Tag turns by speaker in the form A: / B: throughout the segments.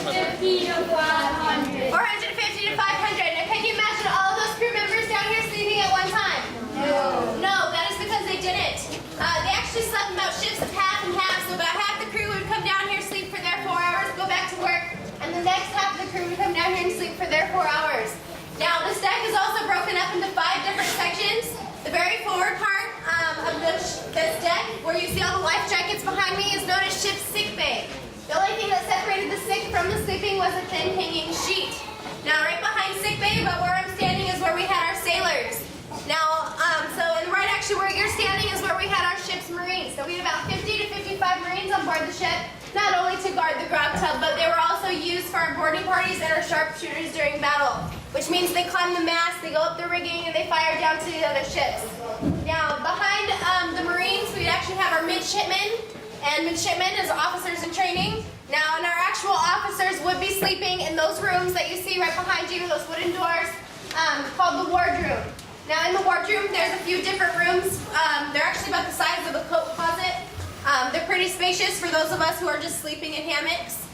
A: 450 to 500.
B: 450 to 500. Now can you imagine all of those crew members down here sleeping at one time? No, that is because they didn't. They actually slept about shifts of half and half, so about half the crew would come down here, sleep for their 4 hours, go back to work, and the next half of the crew would come down here and sleep for their 4 hours. Now this deck is also broken up into 5 different sections. The very forward part of this deck, where you see all the life jackets behind me, is known as ship's sick bay. The only thing that separated the sick from the sleeping was a thin hanging sheet. Now right behind sick bay, about where I'm standing, is where we had our sailors. Now, and right actually where you're standing is where we had our ship's Marines. So we had about 50 to 55 Marines on board the ship, not only to guard the grog tub, but they were also used for our boarding parties and our sharpshooters during battle, which means they climb the mast, they go up the rigging, and they fire down to the other ships. Now, behind the Marines, we'd actually have our midshipmen, and midshipmen as officers in training. Now, and our actual officers would be sleeping in those rooms that you see right behind you, those wooden doors, called the wardroom. Now in the wardroom, there's a few different rooms. They're actually about the size of a coat closet. They're pretty spacious for those of us who are just sleeping in hammocks.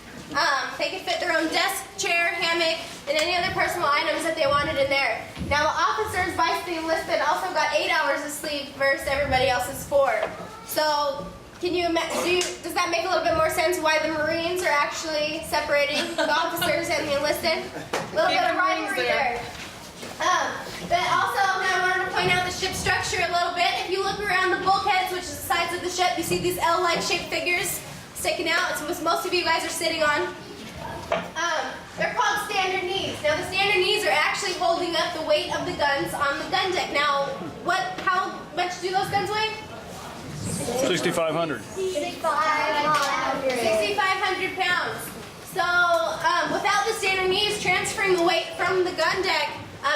B: They can fit their own desk, chair, hammock, and any other personal items that they wanted in there. Now the officers, by being enlisted, also got 8 hours of sleep versus everybody else's 4. So can you does that make a little bit more sense why the Marines are actually separating the officers and the enlisted? A little bit of rivalry there. But also, I wanted to point out the ship structure a little bit. If you look around the bulkheads, which is the sides of the ship, you see these L-like shaped figures sticking out. It's what most of you guys are sitting on. They're called standard knees. Now, the standard knees are actually holding up the weight of the guns on the gun deck. Now, how much do those guns weigh?
C: 6,500.
B: 6,500 pounds. So, without the standard knees transferring the weight from the gun deck,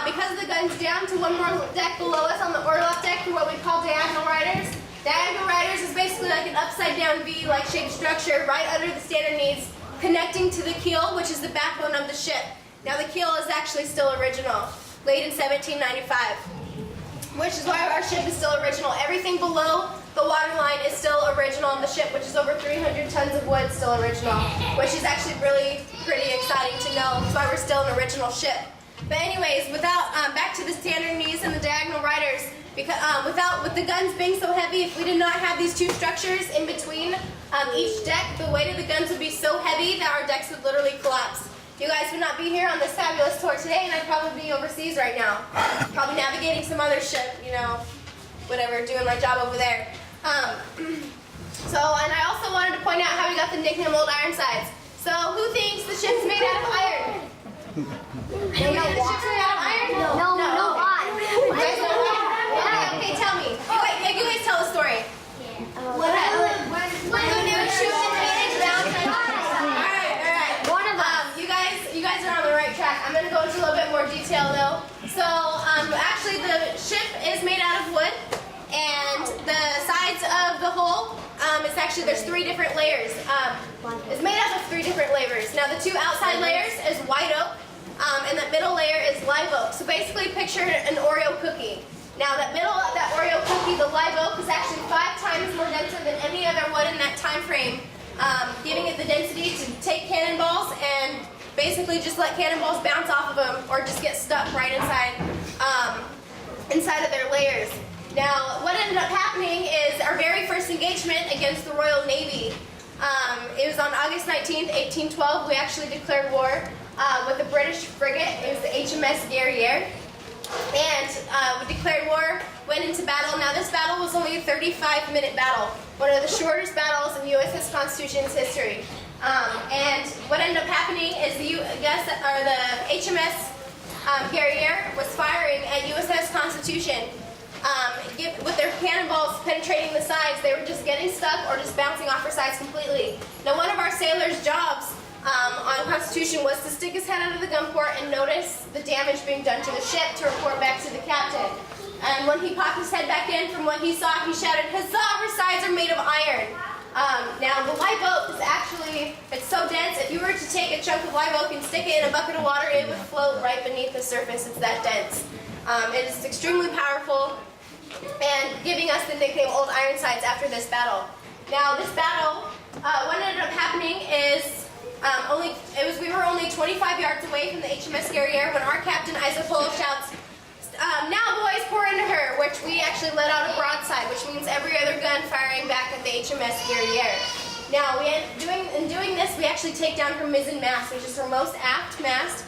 B: because the gun's down to one more deck below us on the orlop deck through what we call diagonal riders. Diagonal riders is basically like an upside down V-like shaped structure right under the standard knees, connecting to the keel, which is the backbone of the ship. Now the keel is actually still original, late in 1795, which is why our ship is still original. Everything below the waterline is still original on the ship, which is over 300 tons of wood still original, which is actually really pretty exciting to know. That's why we're still an original ship. But anyways, back to the standard knees and the diagonal riders, because with the guns being so heavy, if we did not have these 2 structures in between each deck, the weight of the guns would be so heavy that our decks would literally collapse. You guys would not be here on this fabulous tour today, and I'd probably be overseas right now, probably navigating some other ship, whatever, doing my job over there. And I also wanted to point out how we got the nickname Old Ironsides. So who thinks the ship's made out of iron? You think the ship's made out of iron?
A: No, why?
B: You guys know why? Okay, tell me. You guys tell the story. When the new shoe invented Valentine's Day. Alright.
A: One of us.
B: You guys are on the right track. I'm going to go into a little bit more detail though. So, actually the ship is made out of wood, and the sides of the hull, there's 3 different layers. It's made up of 3 different layers. Now the 2 outside layers is white oak, and the middle layer is live oak. So basically picture an Oreo cookie. Now that Oreo cookie, the live oak, is actually 5 times more denser than any other wood in that time frame, giving it the density to take cannonballs and basically just let cannonballs bounce off of them or just get stuck right inside of their layers. Now, what ended up happening is our very first engagement against the Royal Navy. It was on August 19th, 1812. We actually declared war with a British frigate. It was the HMS Guerriere. And we declared war, went into battle. Now, this battle was only a 35-minute battle, one of the shortest battles in USS Constitution's history. And what ended up happening is the HMS Guerriere was firing at USS Constitution. With their cannonballs penetrating the sides, they were just getting stuck or just bouncing off her sides completely. Now, one of our sailors' jobs on Constitution was to stick his head out of the gun port and notice the damage being done to the ship to report back to the captain. And when he popped his head back in from what he saw, he shouted, "Huzzah, her sides are made of iron." Now, the live oak is actually, it's so dense, if you were to take a chunk of live oak and stick it in a bucket of water, it would float right beneath the surface. It's that dense. It is extremely powerful, and giving us the nickname Old Ironsides after this battle. Now, this battle, what ended up happening is we were only 25 yards away from the HMS Guerriere when our captain Isopolo shouts, "Now boys, pour into her," which we actually let out a broadside, which means every other gun firing back at the HMS Guerriere. Now, in doing this, we actually take down her mizzen mast, which is her most aft mast,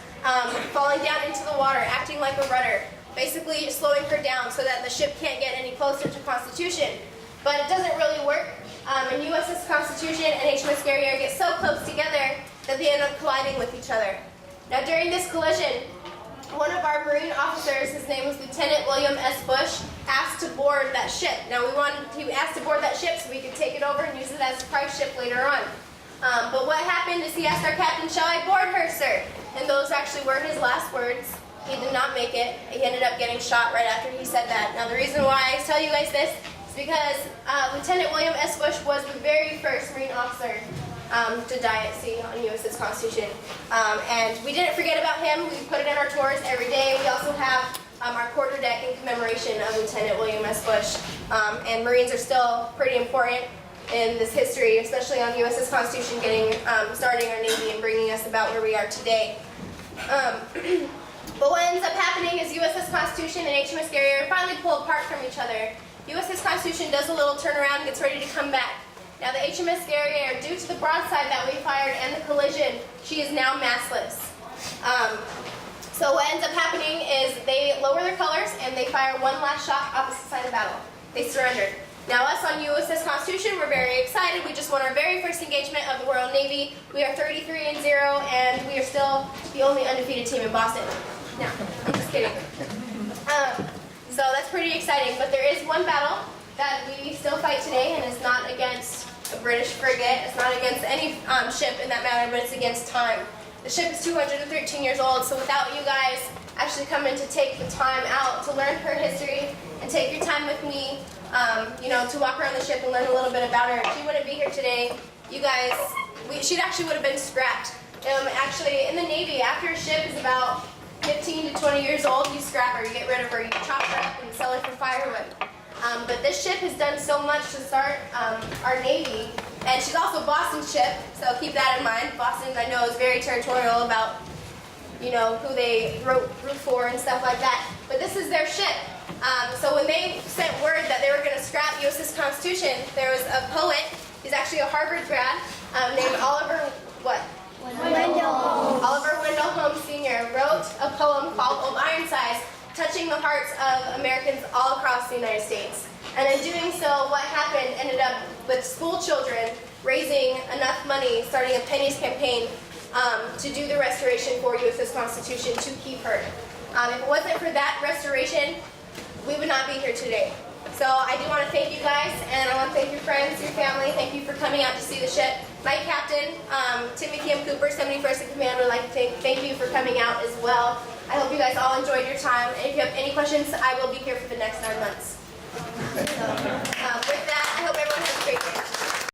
B: falling down into the water, acting like a rudder, basically slowing her down so that the ship can't get any closer to Constitution. But it doesn't really work, and USS Constitution and HMS Guerriere get so close together that they end up colliding with each other. Now, during this collision, one of our Marine officers, his name was Lieutenant William S. Bush, asked to board that ship. Now, he asked to board that ship so we could take it over and use it as a prize ship later on. But what happened is he asked our captain, "Shall I board her, sir?" And those actually were his last words. He did not make it. He ended up getting shot right after he said that. Now, the reason why I tell you guys this is because Lieutenant William S. Bush was the very first Marine officer to die at sea on USS Constitution. And we didn't forget about him. We put it in our tours every day. We also have our quarterdeck in commemoration of Lieutenant William S. Bush. And Marines are still pretty important in this history, especially on USS Constitution starting our Navy and bringing us about where we are today. But what ends up happening is USS Constitution and HMS Guerriere finally pull apart from each other. USS Constitution does a little turnaround and gets ready to come back. Now, the HMS Guerriere, due to the broadside that we fired and the collision, she is now mastless. So what ends up happening is they lower their colors and they fire one last shot opposite side of battle. They surrendered. Now, us on USS Constitution, we're very excited. We just won our very first engagement of the Royal Navy. We are 33-0, and we are still the only undefeated team in Boston. No, I'm just kidding. So that's pretty exciting. But there is one battle that we still fight today, and it's not against a British frigate. It's not against any ship in that matter, but it's against time. The ship is 213 years old, so without you guys actually coming to take the time out to learn her history and take your time with me, to walk around the ship and learn a little bit about her, she wouldn't be here today. You guys, she actually would have been scrapped. Actually, in the Navy, after a ship is about 15 to 20 years old, you scrap her, you get rid of her, you chop her up and sell her for firewood. But this ship has done so much to start our Navy, and she's also Boston's ship, so keep that in mind. Boston, I know, is very territorial about, who they wrote for and stuff like that, but this is their ship. So when they sent word that they were going to scrap USS Constitution, there was a poet, he's actually a Harvard grad, named Oliver Wendell Holmes Sr. wrote a poem called Old Ironsides, touching the hearts of Americans all across the United States. And in doing so, what happened ended up with school children raising enough money, starting a pennies campaign to do the restoration for USS Constitution to keep her. If it wasn't for that restoration, we would not be here today. So I do want to thank you guys, and I want to thank your friends, your family. Thank you for coming out to see the ship. My captain, Timothy M. Cooper, 71st in Command, would like to thank you for coming out as well. I hope you guys all enjoyed your time. And if you have any questions, I will be here for the next 9 months. So,